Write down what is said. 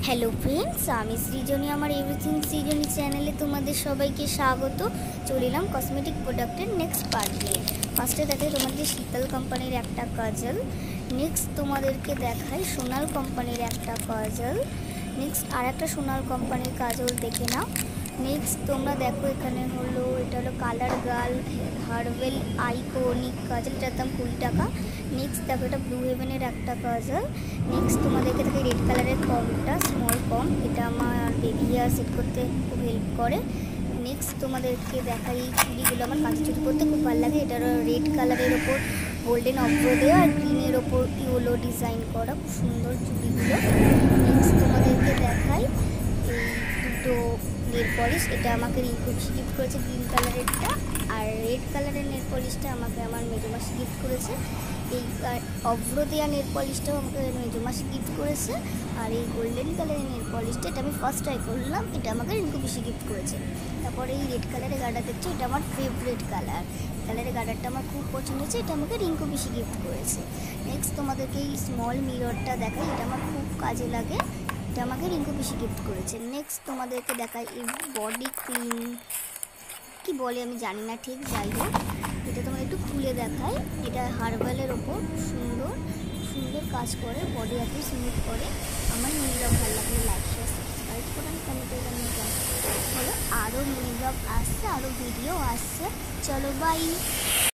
Hello friends, আমি সৃজনী। আমার everything সৃজনী চ্যানেলে তোমাদের সবাইকে স্বাগত। চলে এলাম কসমেটিক প্রোডাক্টের নেক্সট পার্ট নিয়ে। ফার্স্টে দেখাই তোমাদের শীতল কোম্পানির একটা কাজল। নেক্সট তোমাদেরকে দেখাই সোনাল কোম্পানির একটা কাজল। নেক্সট আর একটা সোনাল কোম্পানির কাজল দেখে নাও। নেক্সট তোমরা দেখো এখানে এটা হলো কালার গার্ল হার্বেল আইকনিক কাজল, এটার দাম 20 টাকা। নেক্সট দেখো এটা ব্লু হেভেনের একটা কাজল। নেক্সট তোমাদেরকে দেখো রেড কালারের কমটা স্মল কম, এটা আমার বেবি হেয়ার সেট করতে খুব হেল্প করে। নেক্সট তোমাদেরকে দেখাই এই চুড়িগুলো, আমার কাঁচি চুড়ি করতে খুব ভালো লাগে। এটার রেড কালারের ওপর গোল্ডেন অভ্র দেওয়া আর গ্রিনের ওপর ইয়েলো ডিজাইন করা, খুব সুন্দর চুড়িগুলো। নেক্সট তোমাদেরকে দেখাই এই দুটো নেল পলিশ, এটা আমাকে রিঙ্কু গিফট করেছে গ্রিন কালারেরটা, আর রেড কালারের নেল পলিশটা আমাকে আমার মেজমাসি গিফট করেছে। এই অভ্র দেওয়া নেল পলিশটাও আমাকে মেজমাসি গিফট করেছে। আর এই গোল্ডেন কালারের নেল পলিশটা এটা আমি ফার্স্ট ট্রাই করলাম, এটা আমাকে রিঙ্কু পিসি গিফট করেছে। তারপরে এই রেড কালারের গার্ডার দেখছো, এটা আমার ফেভারিট কালার। কালারের গার্ডারটা আমার খুব পছন্দ হয়েছে, এটা আমাকে রিঙ্কু পিসি গিফট করেছে। নেক্সট তোমাদেরকে এই স্মল মিররটা দেখাই, এটা আমার খুব কাজে লাগে, এটা আমাকে রিঙ্কু পিসি গিফট করেছে। নেক্সট তোমাদেরকে দেখাই এই বডি ক্রিম, কি বলে আমি জানি না ঠিক, যাই হোক এটা তোমার একটু খুলে দেখায়। এটা হার্বালের ওপর সুন্দর সুন্দর কাজ করে, বডি এত স্মুথ করে। আমার মেকআপ ভালো লাগলে লাইক শেয়ার সাবস্ক্রাইব করেন, কমেন্টে জানিয়ে যান। বলো আরও মেকআপ আসছে, আরও ভিডিও আসছে। চলো বাই।